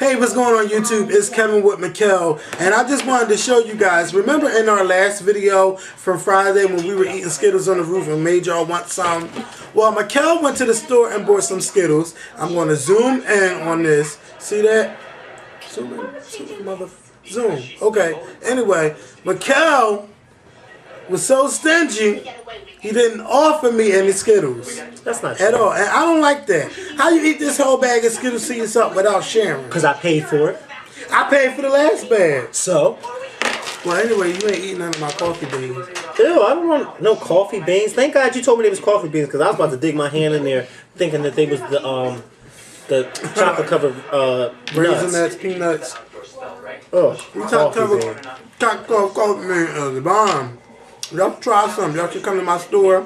Hey, what's going on YouTube? It's Kevin with Makael, and I just wanted to show you guys. Remember in our last video from Friday when we were eating Skittles on the roof and made y'all want some? Well, Makael went to the store and bought some Skittles. I'm going to zoom in on this. See that? Zoom in. Zoom. Okay. Anyway, Makael was so stingy, he didn't offer me any Skittles. That's not true. At all. And I don't like that. How you eat this whole bag of Skittles to yourself without sharing? Because I paid for it. I paid for the last bag. So? Well, anyway, you ain't eating none of my coffee beans. Ew, I don't want no coffee beans. Thank God you told me they was coffee beans because I was about to dig my hand in there thinking that they was the chocolate covered raisin nuts, peanuts. Oh, you chocolate coffee beans is the bomb. Y'all should try some. Y'all should come to my store.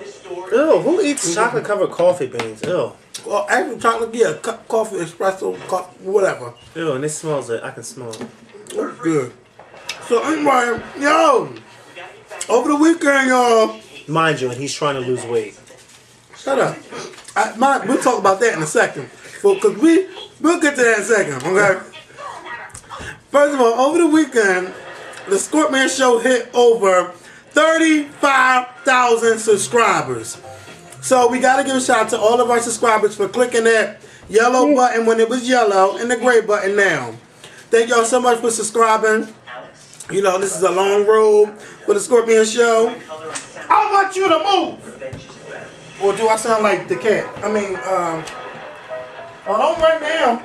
Ew, who eats chocolate covered coffee beans? Ew. Well, actually, chocolate, yeah, coffee, espresso, whatever. Ew, and it smells it. I can smell it. That's good. So anyway, yo, over the weekend, y'all. Mind you, he's trying to lose weight. Shut up. We'll talk about that in a second. Because we'll get to that in a second, okay? First of all, over the weekend, the Skorpion Show hit over 35,000 subscribers. So we got to give a shout out to all of our subscribers for clicking that yellow button when it was yellow and the gray button now. Thank y'all so much for subscribing. You know, this is a long road for the Skorpion Show. I want you to move. Or do I sound like the cat? I mean, oh, don't run now.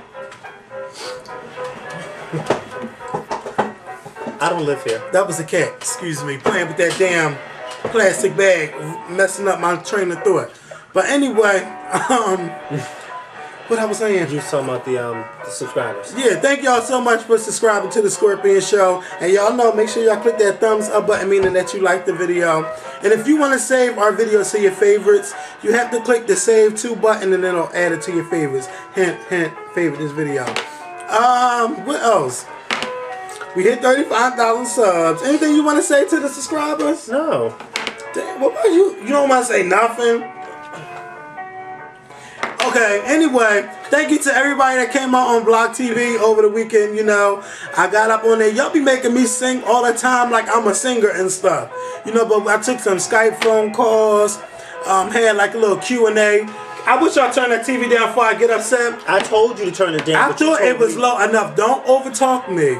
I don't live here. That was a cat, excuse me, playing with that damn plastic bag, messing up my train of thought. But anyway, what I was saying? You was talking about the subscribers. Yeah, thank y'all so much for subscribing to the Skorpion Show. And y'all know, make sure y'all click that thumbs up button, meaning that you like the video. And if you want to save our videos to your favorites, you have to click the Save To button and then it'll add it to your favorites. Hint, hint, favorite this video. What else? We hit 35,000 subs. Anything you want to say to the subscribers? No. Damn, what about you? You don't want to say nothing? Okay, anyway, thank you to everybody that came out on Block TV over the weekend. You know, I got up on there. Y'all be making me sing all the time like I'm a singer and stuff. You know, but I took some Skype phone calls, had like a little Q&A. I wish y'all turn that TV down before I get upset. I told you to turn it down. I thought it was low enough. Don't overtalk me.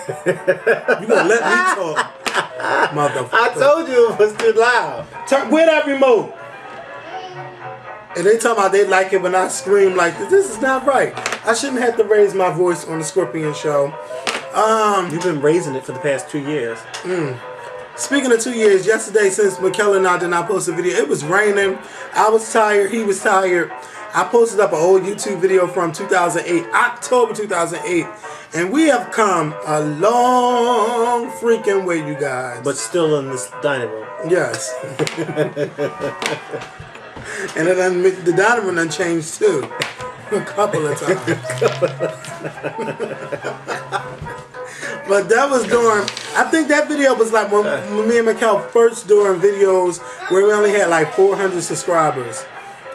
You gonna let me talk, motherfucker. I told you it was too loud. Where that remote? And they talking about they like it when I scream like this. This is not right. I shouldn't have to raise my voice on the Skorpion Show. You've been raising it for the past 2 years. Speaking of 2 years, yesterday since Makael and I did not post a video, it was raining. I was tired. He was tired. I posted up an old YouTube video from 2008, October 2008. And we have come a long freaking way, you guys. But still in this dining room. Yes. And then the dining room done changed too. A couple of times. But that was during, I think that video was like when me and Makael first doing videos where we only had like 400 subscribers.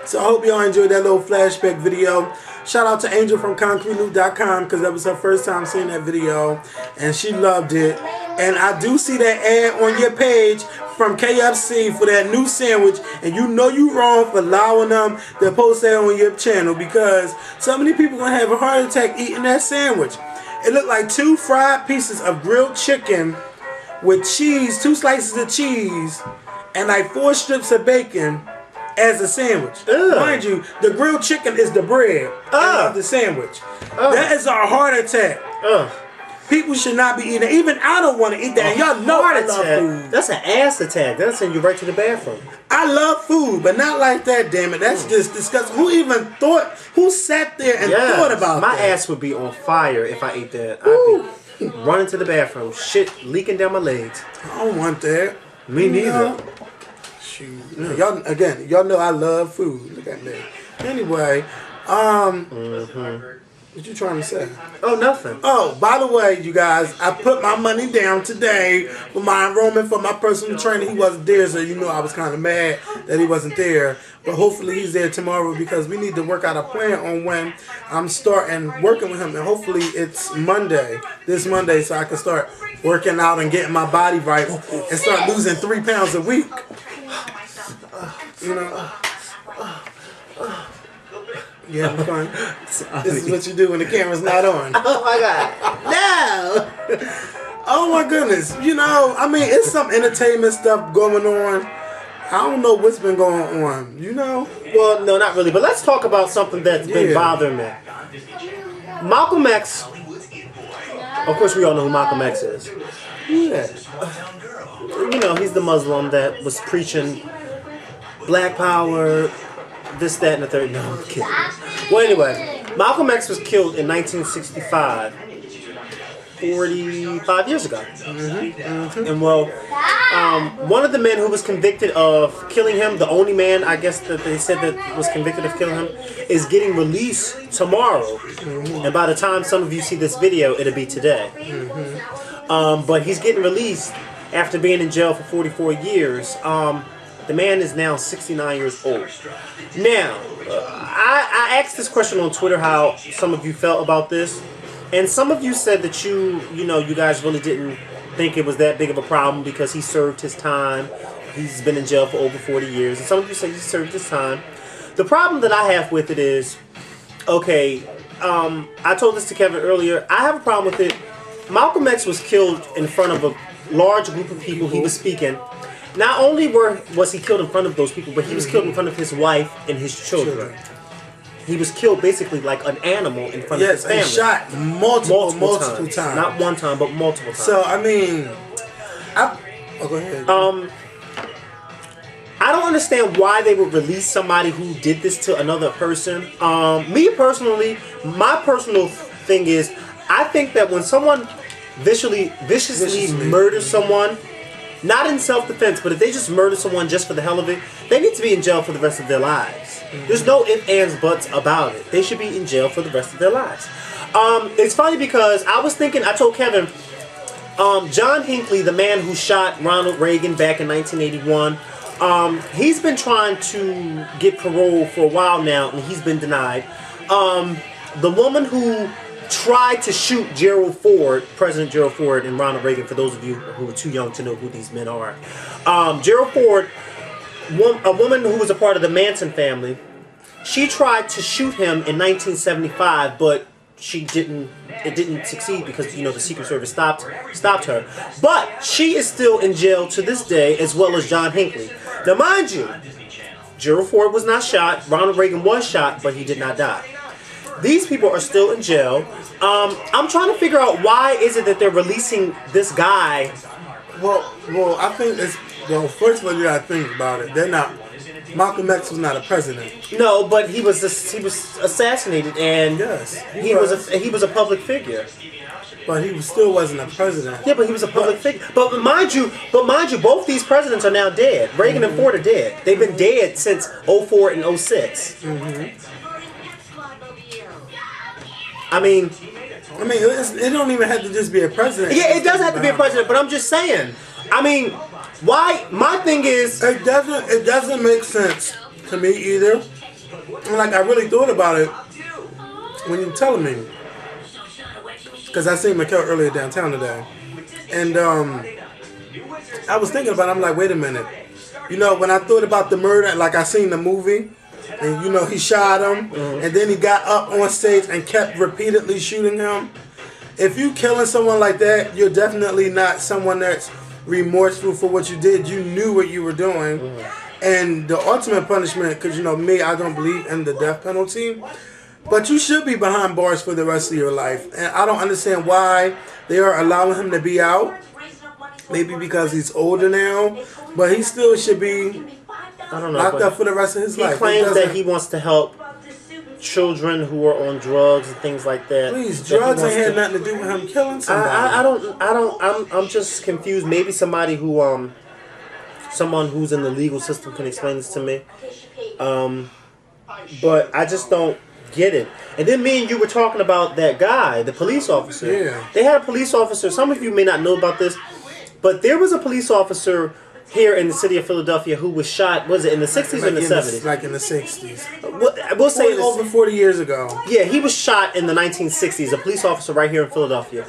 So I hope y'all enjoyed that little flashback video. Shout out to Angel from ConcreteLoot.com because that was her first time seeing that video and she loved it. And I do see that ad on your page from KFC for that new sandwich, and you know you wrong for allowing them to post that on your channel because so many people gonna have a heart attack eating that sandwich. It looked like 2 fried pieces of grilled chicken with cheese, 2 slices of cheese, and like 4 strips of bacon as a sandwich. Ugh. Mind you, the grilled chicken is the bread of the sandwich. That is a heart attack. People should not be eating it. Even I don't want to eat that. And y'all know I love food. That's an ass attack. That'll send you right to the bathroom. I love food, but not like that, damn it. That's just disgusting. Who even thought, who sat there and thought about my that? My ass would be on fire if I ate that. I'd be running to the bathroom, shit leaking down my legs. I don't want that. Me neither. Shoot. Y'all know I love food. Look at me. Anyway, What you trying to say? Oh, nothing. Oh, by the way, you guys, I put my money down today for my enrollment for my personal trainer. He wasn't there, so you know I was kind of mad that he wasn't there. But hopefully he's there tomorrow because we need to work out a plan on when I'm starting working with him. And hopefully it's Monday, this Monday, so I can start working out and getting my body right and start losing 3 pounds a week. You know? Yeah, I'm fine. This is what you do when the camera's not on. Oh my God. No! Oh my goodness. You know, I mean, it's some entertainment stuff going on. I don't know what's been going on, you know? Well, no, not really. But let's talk about something that's been bothering me. Malcolm X. Of course, we all know who Malcolm X is. Yeah. You know, he's the Muslim that was preaching black power, this, that, and the third. No, I'm kidding. Well, anyway, Malcolm X was killed in 1965, 45 years ago. And well, one of the men who was convicted of killing him, the only man, I guess, that they said that was convicted of killing him, is getting released tomorrow. And by the time some of you see this video, it'll be today. But he's getting released after being in jail for 44 years. The man is now 69 years old. Now, I asked this question on Twitter how some of you felt about this. And some of you said that you guys really didn't think it was that big of a problem because he served his time. He's been in jail for over 40 years. And some of you said he served his time. The problem that I have with it is, okay, I told this to Kevin earlier. I have a problem with it. Malcolm X was killed in front of a large group of people. He was speaking. Not only was he killed in front of those people, but he was killed in front of his wife and his children. He was killed basically like an animal in front of his family. Yes, shot multiple times. Not one time, but multiple times. So, I mean, go ahead. I don't understand why they would release somebody who did this to another person. Me personally, my personal thing is, I think that when someone viciously murders someone, not in self-defense, but if they just murder someone just for the hell of it, they need to be in jail for the rest of their lives. There's no ifs, ands, buts about it. They should be in jail for the rest of their lives. It's funny because I told Kevin, John Hinckley, the man who shot Ronald Reagan back in 1981, he's been trying to get parole for a while now, and he's been denied. The woman who tried to shoot President Gerald Ford and Ronald Reagan, for those of you who are too young to know who these men are. Gerald Ford, a woman who was a part of the Manson family, she tried to shoot him in 1975, but it didn't succeed because, the Secret Service stopped her. But she is still in jail to this day, as well as John Hinckley. Now, mind you, Gerald Ford was not shot, Ronald Reagan was shot, but he did not die. These people are still in jail. I'm trying to figure out why is it that they're releasing this guy. Well, I think first of all, you gotta think about it. Malcolm X was not a president. No, but he was assassinated, and yes, he was a public figure. But he still wasn't a president. Yeah, but he was a public figure. But mind you, both these presidents are now dead. Reagan and Ford are dead. They've been dead since 04 and 06. I mean, it don't even have to just be a president. Yeah, it does have to be a president, but I'm just saying. I mean, why? My thing is, it doesn't make sense to me either. And I really thought about it when you were telling me, because I seen Makael earlier downtown today, and I was thinking about it. I'm like, wait a minute. When I thought about the murder, I seen the movie. And he shot him, and then he got up on stage and kept repeatedly shooting him. If you killing someone like that, you're definitely not someone that's remorseful for what you did. You knew what you were doing. And the ultimate punishment, because me, I don't believe in the death penalty, but you should be behind bars for the rest of your life. And I don't understand why they are allowing him to be out. Maybe because he's older now, but he still should be locked up for the rest of his life. He claims that he wants to help children who are on drugs and things like that. Please, drugs ain't had nothing to do with him killing somebody. I'm just confused. Maybe somebody who someone who's in the legal system can explain this to me. But I just don't get it. And then me and you were talking about that guy, the police officer. Yeah. They had a police officer. Some of you may not know about this, but there was a police officer here in the city of Philadelphia who was shot, was it in the 60s or in the 70s? Like in the 60s. We'll say over 40 years ago. Yeah, he was shot in the 1960s, a police officer right here in Philadelphia.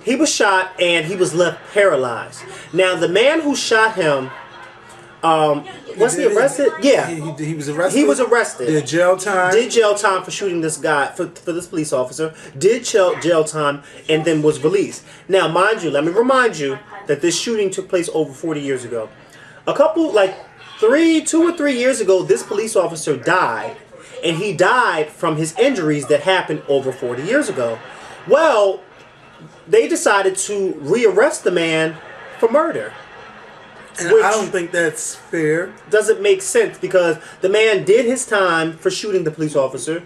He was shot and he was left paralyzed. Now, the man who shot him, was he arrested? Yeah. He was arrested? He was arrested. Did jail time? Did jail time for shooting this guy, for this police officer. Did jail time and then was released. Now, mind you, let me remind you that this shooting took place over 40 years ago. A couple, like 2 or 3 years ago, this police officer died. And he died from his injuries that happened over 40 years ago. Well, they decided to rearrest the man for murder. And I don't think that's fair. Doesn't make sense because the man did his time for shooting the police officer.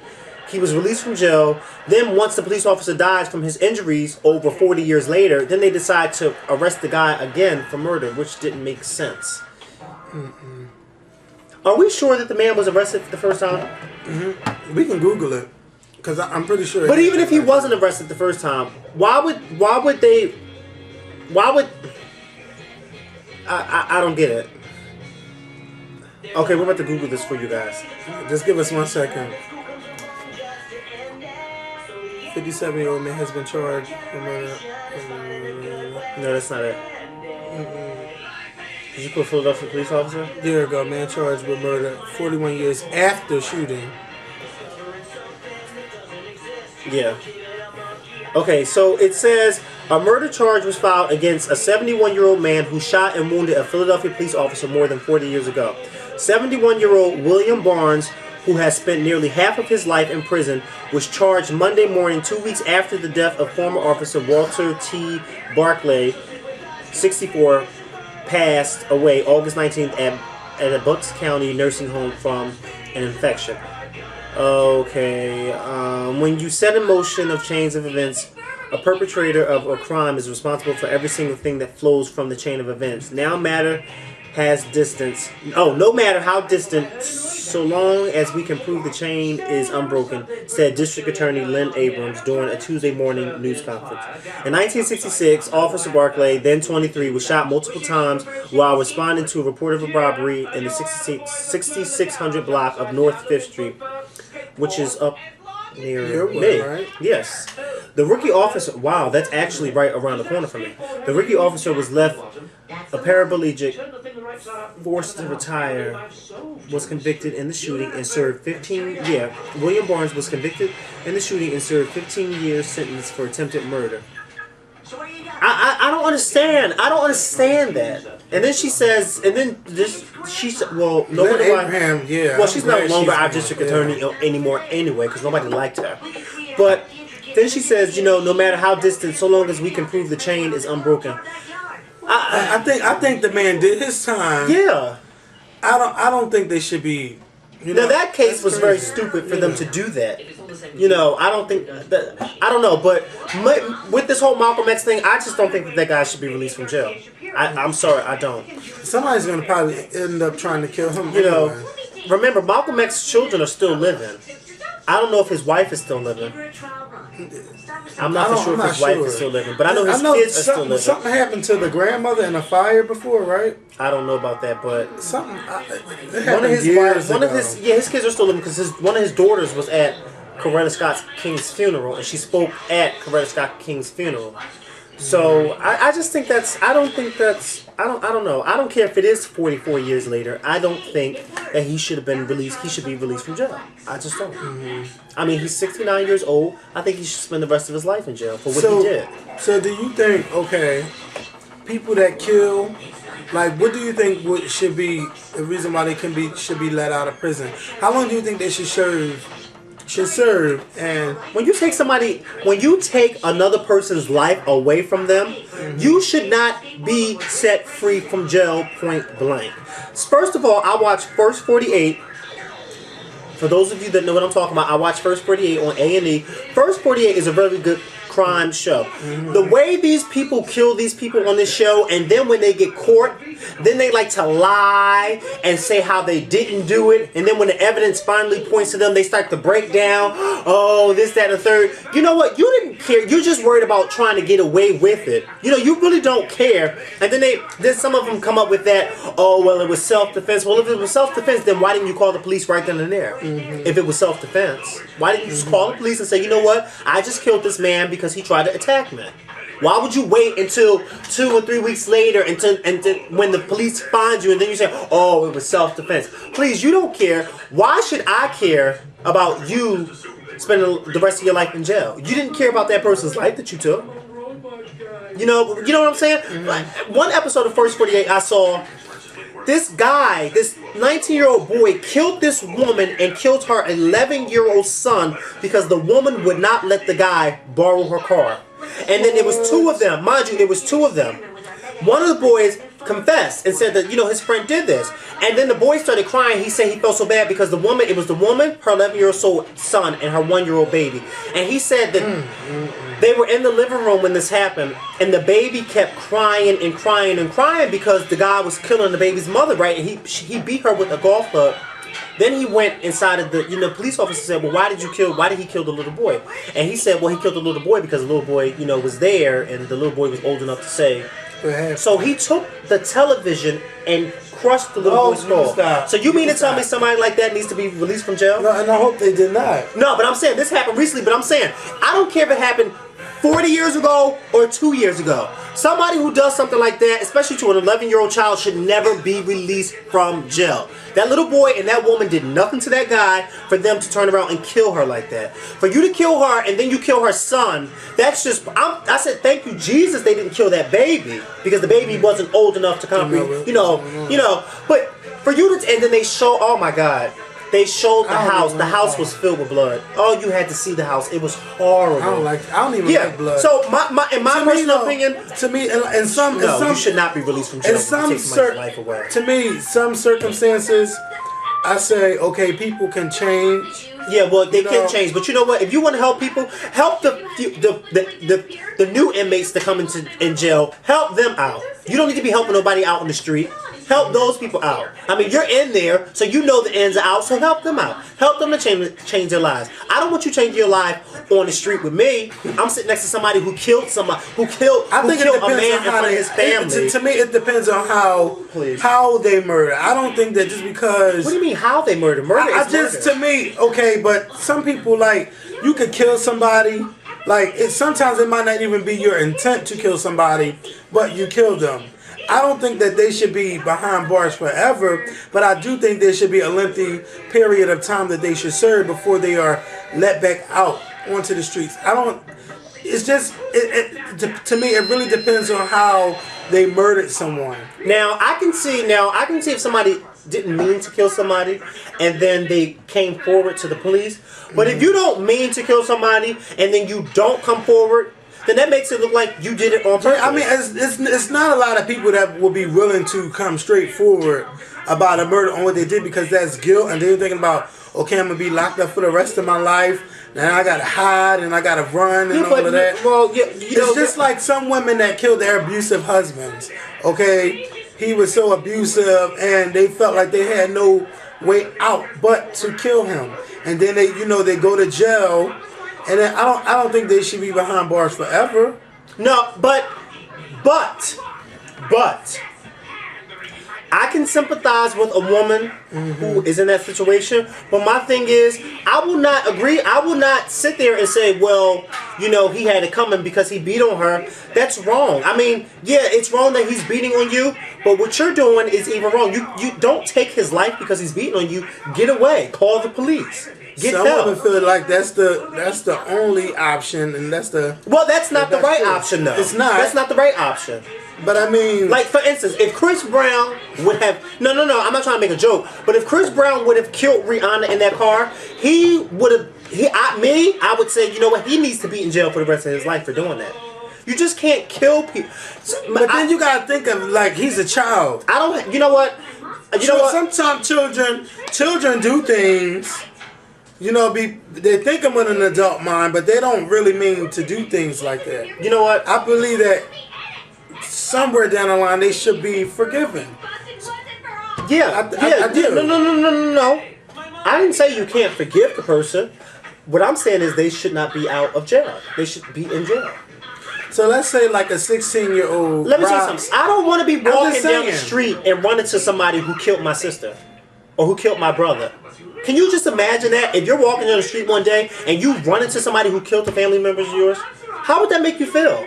He was released from jail. Then once the police officer dies from his injuries over 40 years later, then they decide to arrest the guy again for murder, which didn't make sense. Mm-mm. Are we sure that the man was arrested the first time? Mm-hmm. We can Google it. Because I'm pretty sure. But even if he wasn't arrested the first time, why would I don't get it. Okay, we're about to Google this for you guys. Just give us 1 second. 57-year-old man has been charged for murder. No, that's not it. Did you put Philadelphia police officer? There we go. Man charged with murder 41 years after shooting. Yeah. Okay, so it says a murder charge was filed against a 71-year-old man who shot and wounded a Philadelphia police officer more than 40 years ago. 71-year-old William Barnes, who has spent nearly half of his life in prison, was charged Monday morning 2 weeks after the death of former officer Walter T. Barclay, 64, passed away August 19th at a Bucks County nursing home from an infection. Okay, when you set in motion of chains of events, a perpetrator of a crime is responsible for every single thing that flows from the chain of events. No matter how distant, so long as we can prove the chain is unbroken, said District Attorney Lynn Abrams during a Tuesday morning news conference. In 1966, Officer Barclay, then 23, was shot multiple times while responding to a report of a robbery in the 6600 block of North 5th Street, which is up near me. Right? Yes. The rookie officer, wow, that's actually right around the corner from me. The rookie officer was left a paraplegic, forced to retire, was convicted in the shooting and served William Barnes was convicted in the shooting and served 15 years sentence for attempted murder. I don't understand. I don't understand that. And then she says, she said, well, nobody. Abraham, yeah. Well, she's no longer our district attorney anymore anyway, because nobody liked her. But then she says, no matter how distant, so long as we can prove the chain is unbroken. I think the man did his time. Yeah. I don't think they should be. Now that case was very stupid for them to do that. I don't think that. I don't know, but with this whole Malcolm X thing, I just don't think that guy should be released from jail. I'm sorry, I don't. Somebody's gonna probably end up trying to kill him. Remember, Malcolm X's children are still living. I don't know if his wife is still living. I'm not sure if his wife is still living, but I know his kids are still living. Something happened to the grandmother in a fire before, right? I don't know about that, but something. His kids are still living because one of his daughters was at Coretta Scott King's funeral, and she spoke at Coretta Scott King's funeral. So I just think I don't know. I don't care if it is 44 years later. I don't think that he should have been released. He should be released from jail. I just don't. Mm-hmm. I mean, he's 69 years old. I think he should spend the rest of his life in jail for what he did. So do you think, people that kill, what do you think should be the reason why they should be let out of prison? How long do you think they should serve? And when you take another person's life away from them, you should not be set free from jail point blank. First of all, I watched First 48. For those of you that know what I'm talking about, I watched First 48 on A&E. First 48 is a very good crime show. The way these people kill these people on this show, and then when they get caught, then they like to lie and say how they didn't do it, and then when the evidence finally points to them, they start to break down, oh, this, that, and the third. You know what? You didn't care. You're just worried about trying to get away with it. You know, you really don't care. And then some of them come up with that, oh, well, it was self-defense. Well, if it was self-defense, then why didn't you call the police right then and there? If it was self-defense, why didn't you just call the police and say, you know what? I just killed this man because he tried to attack me. Why would you wait until 2 or 3 weeks later until when the police find you and then you say, oh, it was self-defense? Please, you don't care. Why should I care about you spending the rest of your life in jail? You didn't care about that person's life that you took. You know what I'm saying? Like, one episode of First 48 I saw, this guy, this 19-year-old boy killed this woman and killed her 11-year-old son because the woman would not let the guy borrow her car. And then it was 2 of them. Mind you, it was 2 of them. One of the boys confessed and said that, you know, his friend did this. And then the boy started crying. He said he felt so bad because it was the woman, her 11-year-old son, and her 1-year-old baby. And he said that they were in the living room when this happened, and the baby kept crying and crying and crying because the guy was killing the baby's mother, right? And he beat her with a golf club. Then he went inside of the, police officer said, well, why did he kill the little boy? And he said, well, he killed the little boy because the little boy, was there, and the little boy was old enough to say. So he took the television and crushed the little boy's skull. So you mean to tell me somebody like that needs to be released from jail? No, and I hope they did not. No, but I'm saying this happened recently, but I'm saying I don't care if it happened 40 years ago or 2 years ago. Somebody who does something like that, especially to an 11-year-old child, should never be released from jail. That little boy and that woman did nothing to that guy for them to turn around and kill her like that. For you to kill her and then you kill her son, that's just, I said thank you Jesus they didn't kill that baby because the baby wasn't old enough to comprehend, but for you to, and then they show, oh my God. They showed the house. The house was filled with blood. Oh, you had to see the house. It was horrible. I don't even like blood. So in my personal opinion, to me, in some, you should not be released from jail. Take somebody's life away. To me, some circumstances, I say, okay, people can change. Yeah, well, they can change, but you know what? If you want to help people, help the new inmates that come in jail. Help them out. You don't need to be helping nobody out on the street. Help those people out. I mean, you're in there, so you know the ins and outs, so help them out. Help them to change their lives. I don't want you changing your life on the street with me. I'm sitting next to somebody who killed somebody, who killed a man in front of his family. To me, it depends on how they murder. I don't think that just because... What do you mean, how they murder? Murder is murder. To me, okay, but some people, like, you could kill somebody... Like, sometimes it might not even be your intent to kill somebody, but you kill them. I don't think that they should be behind bars forever, but I do think there should be a lengthy period of time that they should serve before they are let back out onto the streets. It's just, to me, it really depends on how they murdered someone. Now, I can see if somebody didn't mean to kill somebody and then they came forward to the police. But if you don't mean to kill somebody and then you don't come forward, then that makes it look like you did it on purpose. I mean, it's not a lot of people that will be willing to come straight forward about a murder on what they did because that's guilt, and they're thinking about, okay, I'm gonna be locked up for the rest of my life. Now I gotta hide and I gotta run and all of that. Well, it's just like some women that killed their abusive husbands. Okay, he was so abusive, and they felt like they had no way out but to kill him, and then they go to jail. And then I don't think they should be behind bars forever. No, but I can sympathize with a woman who is in that situation. But my thing is, I will not agree. I will not sit there and say, well, he had it coming because he beat on her. That's wrong. I mean, yeah, it's wrong that he's beating on you. But what you're doing is even wrong. You don't take his life because he's beating on you. Get away. Call the police. Some women feel like that's the only option, and that's the... Well, that's not the right option, though. It's not. That's not the right option. But I mean... Like, for instance, if Chris Brown would have... No, I'm not trying to make a joke. But if Chris Brown would have killed Rihanna in that car, he would have... I would say, you know what? He needs to be in jail for the rest of his life for doing that. You just can't kill people. But then you gotta think of, like, he's a child. I don't... You know what? Sometimes children do things you know, they think I'm in an adult mind, but they don't really mean to do things like that. You know what? I believe that somewhere down the line they should be forgiven. Yeah, I do. No. I didn't say you can't forgive the person. What I'm saying is they should not be out of jail. They should be in jail. So let's say like a 16-year-old. Let me tell you something. I don't want to be walking down the saying. street and run into somebody who killed my sister or who killed my brother. Can you just imagine that? If you're walking down the street one day and you run into somebody who killed a family member of yours, how would that make you feel?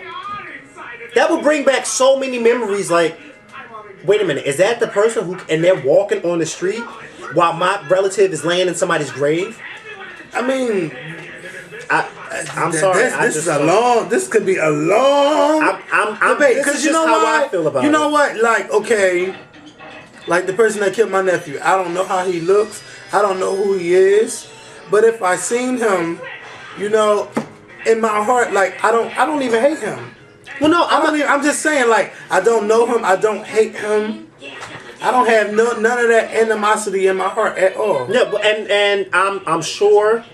That would bring back so many memories like, wait a minute, is that the person who, and they're walking on the street while my relative is laying in somebody's grave? I mean, I'm sorry. This could be a long debate. Because you know how I feel about you know what? Like, okay, like the person that killed my nephew. I don't know how he looks. I don't know who he is. But if I seen him, you know, in my heart, like I don't even hate him. Well, no, I'm just saying, like, I don't know him. I don't hate him. I don't have none of that animosity in my heart at all. Yeah, and I'm sure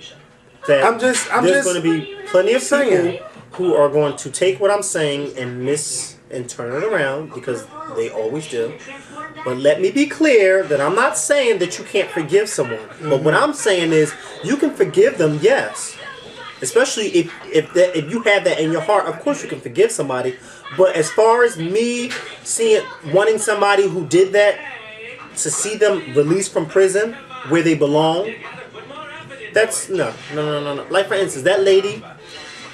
that there's going to be plenty of people who are going to take what I'm saying and turn it around because they always do. But let me be clear that I'm not saying that you can't forgive someone. Mm-hmm. But what I'm saying is you can forgive them, yes. Especially if you have that in your heart, of course you can forgive somebody. But as far as me wanting somebody who did that to see them released from prison where they belong, that's no. Like for instance, that lady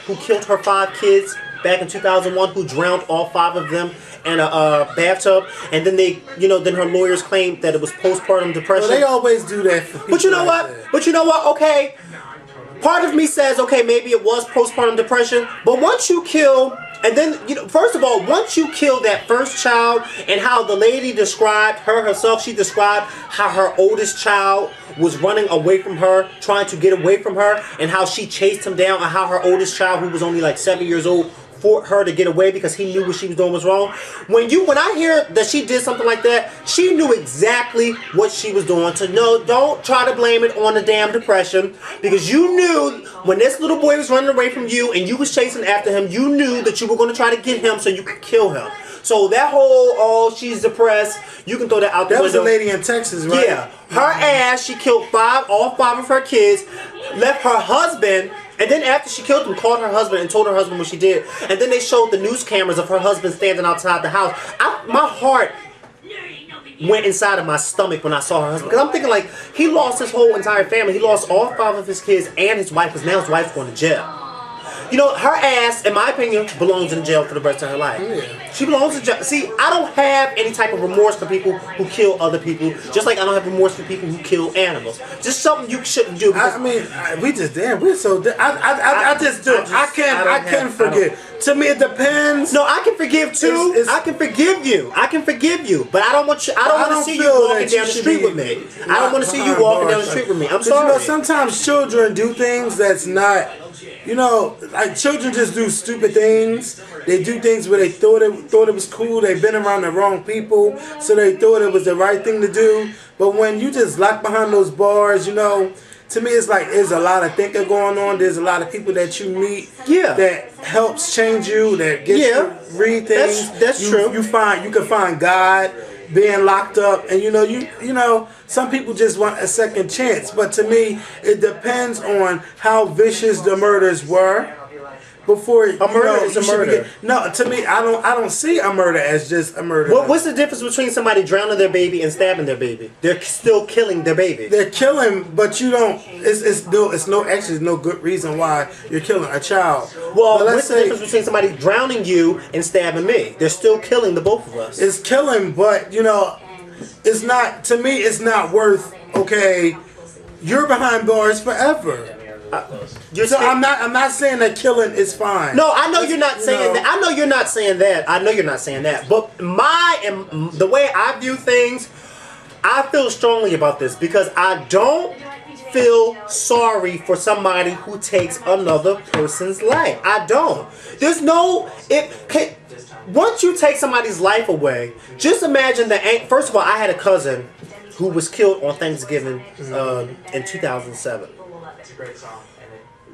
who killed her 5 kids back in 2001, who drowned all 5 of them in a bathtub, and then then her lawyers claimed that it was postpartum depression. Well, they always do that for people. But you know what? Okay. Part of me says, okay, maybe it was postpartum depression, but once you kill, and then, first of all, once you kill that first child, and how the lady described herself, she described how her oldest child was running away from her, trying to get away from her, and how she chased him down, and how her oldest child, who was only like 7 years old, fought her to get away because he knew what she was doing was wrong. When I hear that she did something like that, she knew exactly what she was doing. So no, don't try to blame it on the damn depression, because you knew when this little boy was running away from you and you was chasing after him, you knew that you were going to try to get him so you could kill him. So that whole, she's depressed, you can throw that out the window. That was a lady in Texas, right? Yeah. Her ass, she killed all 5 of her kids, left her husband. And then after she killed him, called her husband and told her husband what she did. And then they showed the news cameras of her husband standing outside the house. My heart went inside of my stomach when I saw her husband. Because I'm thinking, like, he lost his whole entire family. He lost all 5 of his kids and his wife, because now his wife's going to jail. Her ass, in my opinion, belongs in jail for the rest of her life. Yeah. She belongs in jail. See, I don't have any type of remorse for people who kill other people, just like I don't have remorse for people who kill animals. Just something you shouldn't do. We're so. I can't forgive. To me, it depends. No, I can forgive too. I can forgive you. But I don't want you. I don't want to see you walking down the street with me. I don't want to see you walking down the street with me. I'm sorry. Sometimes children do things that's not. Like children just do stupid things. They do things where they thought it was cool. They've been around the wrong people, so they thought it was the right thing to do. But when you just lock behind those bars, to me it's like there's a lot of thinking going on. There's a lot of people that you meet that helps change you, that gets you to read things. That's true. You can find God being locked up, and some people just want a second chance. But to me, it depends on how vicious the murders were. Before a murder is a murder. No, to me, I don't see a murder as just a murder. What's the difference between somebody drowning their baby and stabbing their baby? They're still killing their baby. They're killing, but you don't. It's no good reason why you're killing a child. Well, what's the difference between somebody drowning you and stabbing me? They're still killing the both of us. It's killing, but it's not. To me, it's not worth. Okay, you're behind bars forever. I'm not saying that killing is fine. No, I know you're not saying that. I know you're not saying that. But the way I view things, I feel strongly about this because I don't feel sorry for somebody who takes another person's life. I don't. Once you take somebody's life away, just imagine first of all, I had a cousin who was killed on Thanksgiving in 2007.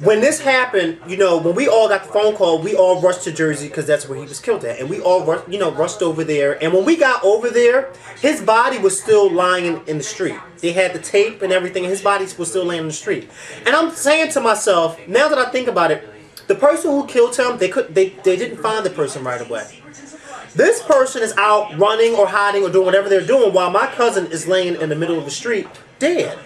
when this happened, you know, when we all got the phone call, we all rushed to Jersey because that's where he was killed at, and we all rushed over there. And when we got over there, his body was still lying in the street. They had the tape and everything, and his body was still laying in the street. And I'm saying to myself, now that I think about it, the person who killed him, they didn't find the person right away. This person is out running or hiding or doing whatever they're doing while my cousin is laying in the middle of the street, dead.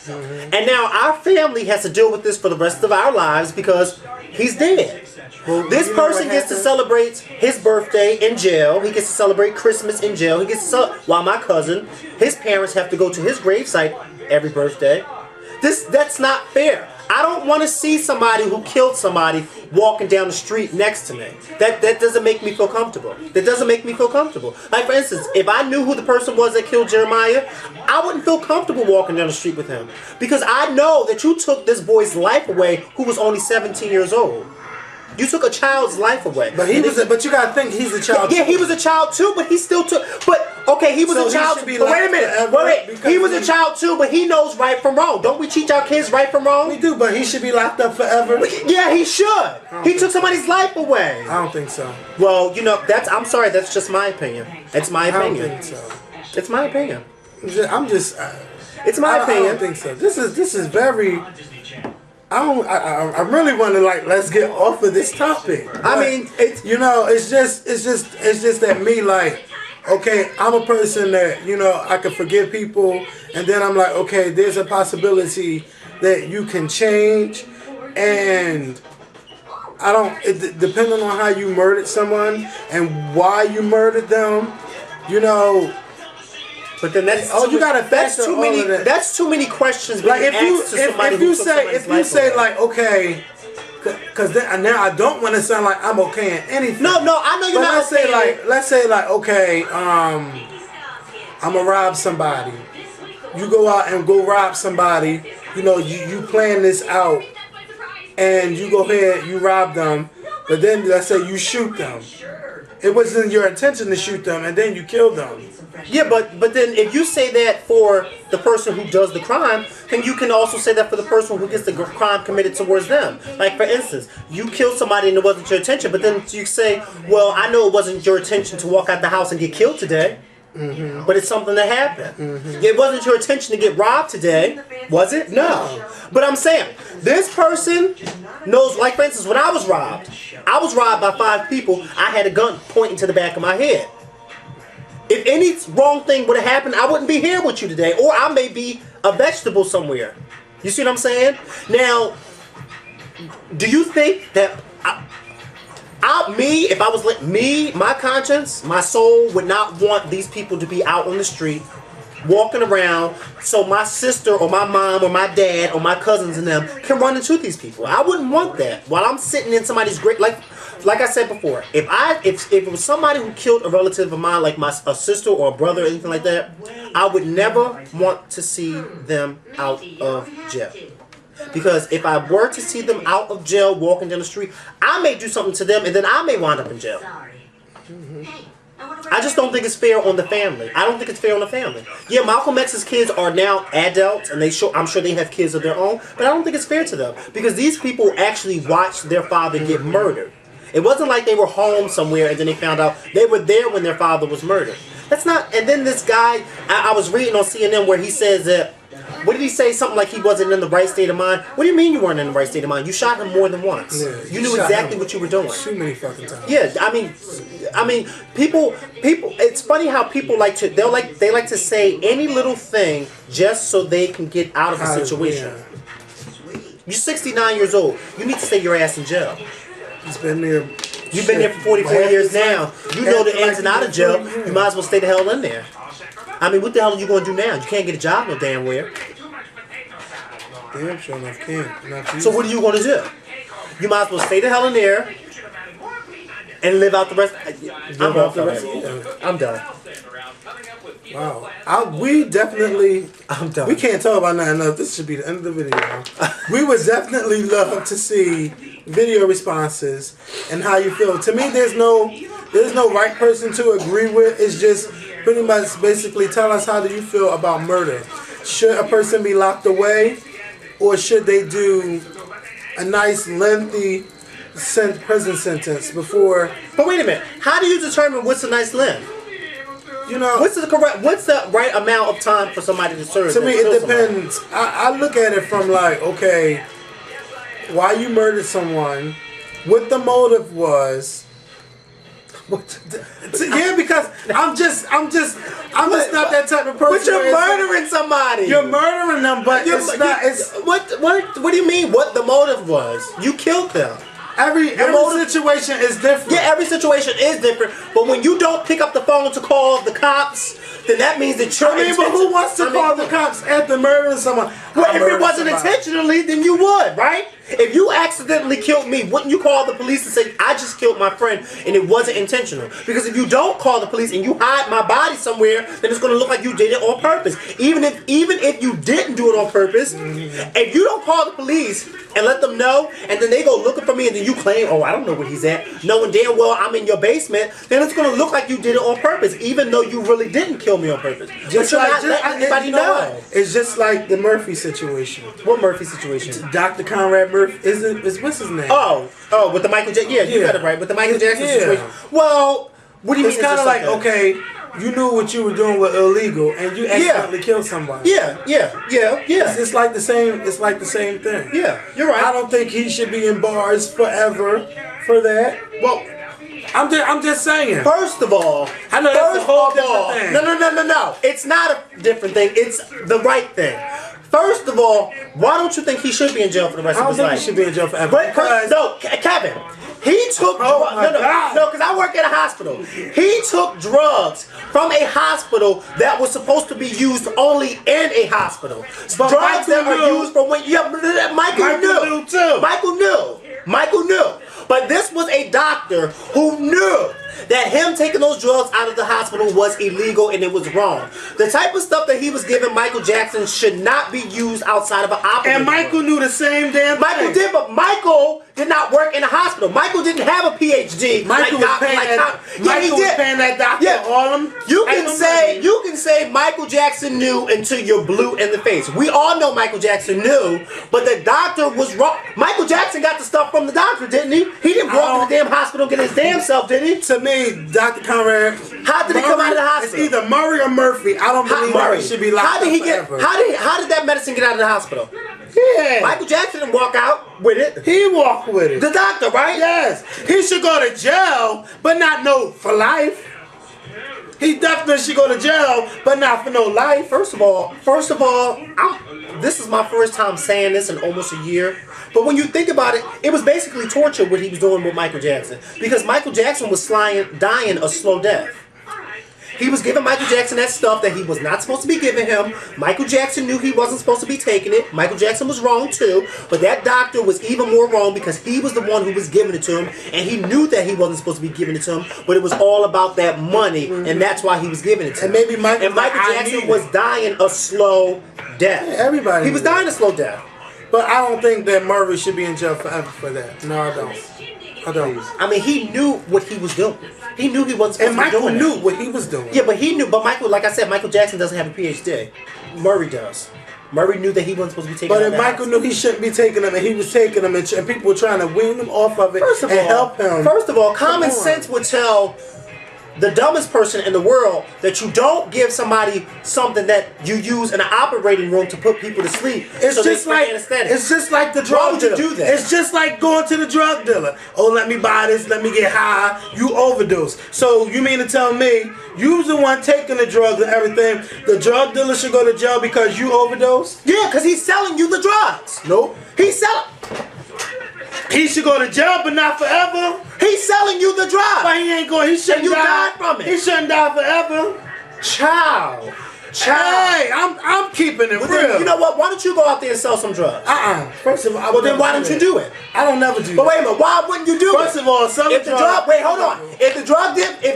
And now our family has to deal with this for the rest of our lives because he's dead. Well, this person gets to celebrate his birthday in jail. He gets to celebrate Christmas in jail. He gets to while my cousin, his parents have to go to his gravesite every birthday. That's not fair. I don't want to see somebody who killed somebody walking down the street next to me. That doesn't make me feel comfortable. That doesn't make me feel comfortable. Like, for instance, if I knew who the person was that killed Jeremiah, I wouldn't feel comfortable walking down the street with him. Because I know that you took this boy's life away who was only 17 years old. You took a child's life away. But but you gotta think he's a child. Yeah, he was a child too, but he still took. But okay, he was a child. Wait a minute. Wait. He was a child too, but he knows right from wrong. Don't we teach our kids right from wrong? We do, but he should be locked up forever. Yeah, he should. He took somebody's life away. I don't think so. Well, you know, I'm sorry. That's just my opinion. It's my opinion. I don't think so. It's my opinion. It's my opinion. I don't think so. This is very. I really want to let's get off of this topic. I mean, it's just that me okay, I'm a person that I can forgive people, and then I'm like, okay, there's a possibility that you can change, and I don't. Depending on how you murdered someone and why you murdered them, But then that's That's too many questions. Like if you say okay, because now I don't want to sound like I'm okay in anything. No, I know you're not. Let's say okay, I'm gonna rob somebody. You go out and go rob somebody. You plan this out, and you go ahead, you rob them, but then let's say you shoot them. It wasn't your intention to shoot them, and then you kill them. Yeah, but then if you say that for the person who does the crime, then you can also say that for the person who gets the crime committed towards them. Like, for instance, you killed somebody and it wasn't your intention, but then you say, well, I know it wasn't your intention to walk out the house and get killed today, but it's something that happened. It wasn't your intention to get robbed today, was it? No. But I'm saying, this person knows, like, for instance, when I was robbed by 5 people. I had a gun pointing to the back of my head. If any wrong thing would have happened, I wouldn't be here with you today. Or I may be a vegetable somewhere. You see what I'm saying? Now, do you think that if I was my conscience, my soul would not want these people to be out on the street, walking around, so my sister or my mom or my dad or my cousins and them can run into these people? I wouldn't want that. While I'm sitting in somebody's grave, like I said before, if it was somebody who killed a relative of mine, like a sister or a brother or anything like that, I would never want to see them out of jail. Because if I were to see them out of jail walking down the street, I may do something to them and then I may wind up in jail. I just don't think it's fair on the family. I don't think it's fair on the family. Yeah, Malcolm X's kids are now adults, and I'm sure they have kids of their own, but I don't think it's fair to them. Because these people actually watched their father get murdered. It wasn't like they were home somewhere and then they found out they were there when their father was murdered. That's not. And then this guy, I was reading on CNN where he says that, what did he say? Something like he wasn't in the right state of mind. What do you mean you weren't in the right state of mind? You shot him more than once. Yeah, you knew exactly what you were doing. Too many fucking times. Yeah, I mean, people. It's funny how people like to. They like to say any little thing just so they can get out of a situation. Yeah. You're 69 years old. You need to stay your ass in jail. He's been there. You've been there for 44 years now. You know the ins and outs of jail. You might as well stay the hell in there. I mean, what the hell are you going to do now? You can't get a job no damn where. Damn sure enough can't. So what are you going to do? You might as well stay the hell in there and live out the rest. I'm done. Wow. We definitely... I'm done. We can't talk about nothing else. This should be the end of the video. We would definitely love to see video responses and how you feel. To me, there's no right person to agree with. It's just pretty much basically tell us how do you feel about murder. Should a person be locked away? or should they do a nice lengthy prison sentence before? But wait a minute. How do you determine what's a nice length? You know, what's the right amount of time for somebody to serve? To me, it depends. I look at it from like, okay, why you murdered someone, what the motive was. Yeah, because I'm just not that type of person. But you're murdering somebody. You're murdering them, but what do you mean? What the motive was? You killed them. Every situation is different. Yeah, every situation is different. But when you don't pick up the phone to call the cops, then that means that you're. But who wants to call the cops after murdering someone? Well, if it wasn't intentionally, then you would, right? If you accidentally killed me, wouldn't you call the police and say, I just killed my friend and it wasn't intentional? Because if you don't call the police and you hide my body somewhere, then it's going to look like you did it on purpose. Even if you didn't do it on purpose, if you don't call the police and let them know, and then they go looking for me and then you claim, oh, I don't know where he's at, knowing damn well I'm in your basement, then it's going to look like you did it on purpose, even though you really didn't kill me on purpose. Just but you're not letting anybody know. It's just like the Murphy situation. What Murphy situation? Dr. Conrad Murphy. What's his name? Oh, with the Michael Jackson. Yeah, you got it right. With the Michael Jackson situation. Well, what do you mean? It's kind of like, okay, you knew what you were doing was illegal, and you accidentally killed somebody. Yeah. It's like the same. It's like the same thing. Yeah, you're right. I don't think he should be in bars forever for that. Well, I'm just saying. First of all, I know that's a whole different thing. No. It's not a different thing. It's the right thing. First of all, why don't you think he should be in jail for the rest of his life? I don't think he should be in jail forever. No, Kevin. He took drugs. No, because I work at a hospital. He took drugs from a hospital that was supposed to be used only in a hospital. But drugs that are used for when Michael knew too. Michael knew. But this was a doctor who knew that him taking those drugs out of the hospital was illegal and it was wrong. The type of stuff that he was giving Michael Jackson should not be used outside of an operating room. And Michael knew the same damn thing. Michael did, but Michael did not work in a hospital. Michael didn't have a PhD. Michael was paying that doctor all them. You can say Michael Jackson knew until you're blue in the face. We all know Michael Jackson knew, but the doctor was wrong. Michael Jackson got the stuff from the doctor, didn't he? He didn't walk in the damn hospital and get his damn self, did he? To me, Dr. Conrad, how did he come out of the hospital? It's either Murray or Murphy. I don't believe Murray should be locked up forever. How did that medicine get out of the hospital? Yeah. Michael Jackson didn't walk out with it. He walked with it. The doctor, right? Yes. He should go to jail, but not for life. He definitely should go to jail, but not for no life. First of all, this is my first time saying this in almost a year. But when you think about it, it was basically torture what he was doing with Michael Jackson. Because Michael Jackson was dying a slow death. He was giving Michael Jackson that stuff that he was not supposed to be giving him. Michael Jackson knew he wasn't supposed to be taking it. Michael Jackson was wrong too. But that doctor was even more wrong because he was the one who was giving it to him. And he knew that he wasn't supposed to be giving it to him. But it was all about that money. And that's why he was giving it to him. And Michael Jackson was dying a slow death. Yeah, everybody. He was dying a slow death. But I don't think that Murray should be in jail forever for that. No, I don't. I mean, he knew what he was doing. He knew he wasn't supposed to be doing it. And Michael knew what he was doing. Yeah, but he knew. But Michael, like I said, Michael Jackson doesn't have a PhD. Murray does. Murray knew that he wasn't supposed to be taking them. But if Michael knew he shouldn't be taking them, and he was taking them, and people were trying to wean him off of it help him. First of all, common sense would tell the dumbest person in the world that you don't give somebody something that you use in an operating room to put people to sleep. It's just like the drug dealer. Why would you do that? It's just like going to the drug dealer. Oh, let me buy this, let me get high. You overdose. So you mean to tell me you was the one taking the drugs and everything? The drug dealer should go to jail because you overdosed? Yeah, because he's selling you the drugs. Nope. He's selling. He should go to jail, but not forever. He's selling you the drugs. But he ain't going. He shouldn't die. You died from it. He shouldn't die forever. Child. Hey, I'm keeping it real. You know what? Why don't you go out there and sell some drugs? First of all, well then why don't you do it? I don't never do. But wait a minute, why wouldn't you do it? First of all, wait, hold on. If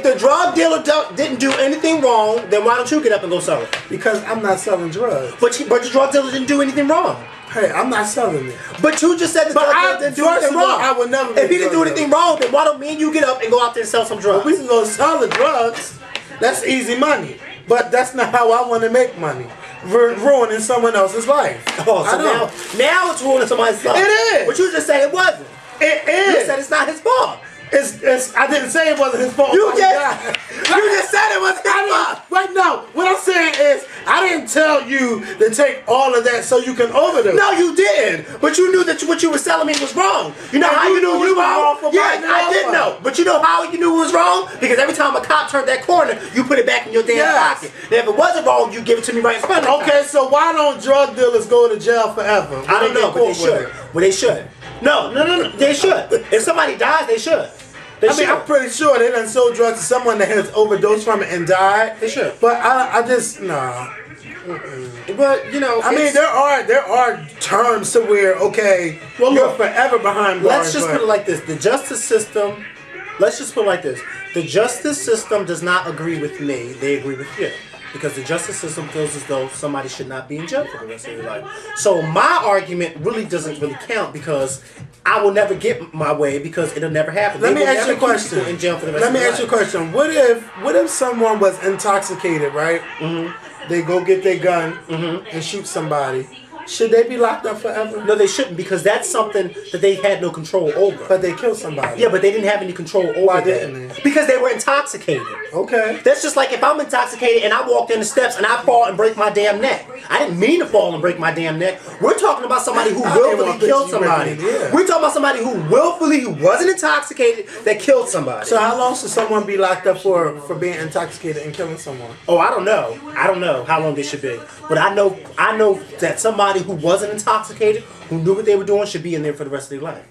the drug dealer didn't do anything wrong, then why don't you get up and go sell it? Because I'm not selling drugs. But the drug dealer didn't do anything wrong. Hey, I'm not selling it. But you just said the drug dealer didn't do anything wrong. I would never. If he didn't do anything wrong, then why don't me and you get up and go out there and sell some drugs? Well, we can go sell the drugs. That's easy money. But that's not how I want to make money. ruining someone else's life. Oh, so now it's ruining somebody's life. It is. But you just said it wasn't. It is. You said it's not his fault. I didn't say it wasn't his fault. You just said it was his fault. Wait, no. What I'm saying is, I didn't tell you to take all of that so you can overdose. No, you didn't. But you knew that what you were selling me was wrong. You know how you knew it was wrong? Yeah, I did know. But you know how you knew it was wrong? Because every time a cop turned that corner, you put it back in your damn pocket. And if it wasn't wrong, you give it to me right in front of me. Okay, so why don't drug dealers go to jail forever? I don't know, but they should. Well, they should. No. They should. If somebody dies, they should. I'm pretty sure they done sold drugs to someone that has overdosed from it and died. They should. But I just, nah. But, you know, I mean, there are terms to where, okay, well, you're forever behind bars. Let's just put it like this. The justice system, let's just put it like this. The justice system does not agree with me. They agree with you. Because the justice system feels as though somebody should not be in jail for the rest of their life. So my argument really doesn't really count because I will never get my way because it'll never happen. Let me ask you a question. In jail for the rest Let me of their ask you a question. What if someone was intoxicated, right? Mm-hmm. They go get their gun and shoot somebody. Should they be locked up forever? No, they shouldn't because that's something that they had no control over. But they killed somebody. Yeah, but they didn't have any control over Why that. didn't they? Because they were intoxicated. Okay. That's just like if I'm intoxicated and I walk down the steps and I fall and break my damn neck. I didn't mean to fall and break my damn neck. We're talking about somebody who willfully killed somebody. We're talking about somebody who who wasn't intoxicated, that killed somebody. So how long should someone be locked up for being intoxicated and killing someone? Oh, I don't know. I don't know how long they should be. But I know that somebody who wasn't intoxicated, who knew what they were doing, should be in there for the rest of their life.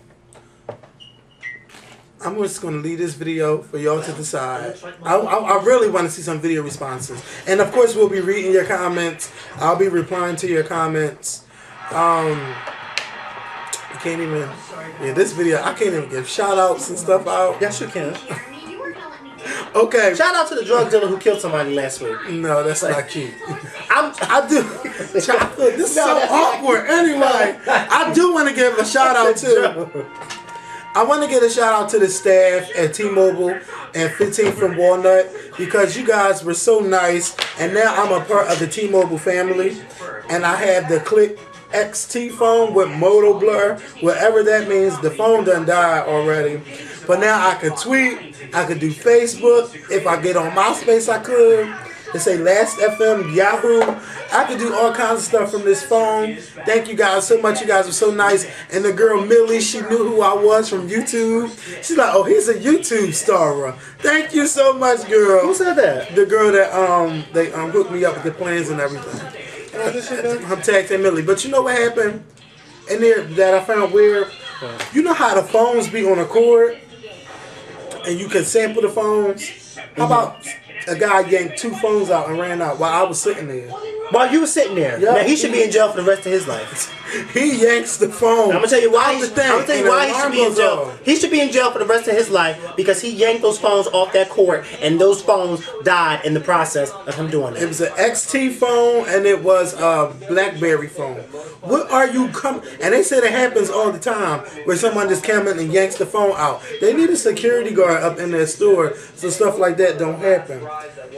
I'm just going to leave this video for y'all to decide. I really want to see some video responses. And of course, we'll be reading your comments. I'll be replying to your comments. I can't even... Yeah, this video, I can't even give shout-outs and stuff out. Yes, you can. Okay. Shout out to the drug dealer who killed somebody last week. No, that's not cute. I do. This is so awkward. Anyway, I do want to give a shout out to... I want to give a shout out to the staff at T-Mobile and 15 from Walnut because you guys were so nice, and now I'm a part of the T-Mobile family, and I have the Click XT phone with Moto Blur, whatever that means. The phone done died already, but now I could tweet, I could do Facebook. If I get on MySpace, I could. They say Last FM, Yahoo. I could do all kinds of stuff from this phone. Thank you guys so much. You guys were so nice. And the girl Millie, she knew who I was from YouTube. She's like, oh, he's a YouTube star. Thank you so much, girl. Who said that? The girl that they hooked me up with the plans and everything. I'm tagging Millie. But you know what happened in there that I found weird? You know how the phones be on a cord and you can sample the phones? How about a guy yanked 2 phones out and ran out while I was sitting there? While you were sitting there. Yep. Now he should be in jail for the rest of his life. He yanks the phone. I'm gonna tell you why. He should be in jail. He should be in jail for the rest of his life because he yanked those phones off that cord, and those phones died in the process of him doing that. It was an XT phone and it was a BlackBerry phone. What are you coming? And they said it happens all the time where someone just comes in and yanks the phone out. They need a security guard up in their store so stuff like that don't happen.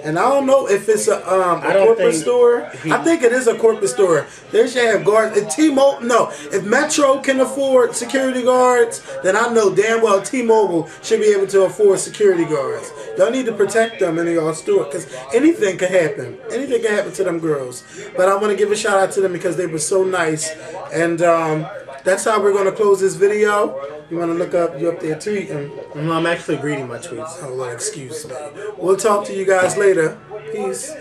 And I don't know if it's a corporate store. I think it is a corporate store. They should have guards. If T-Mobile, no. If Metro can afford security guards, then I know damn well T-Mobile should be able to afford security guards. Y'all need to protect them in your store because anything can happen. Anything can happen to them girls. But I want to give a shout out to them because they were so nice. And that's how we're going to close this video. You want to look up, you up there tweeting. No, I'm actually reading my tweets. Oh, well, excuse me. We'll talk to you guys later. Peace.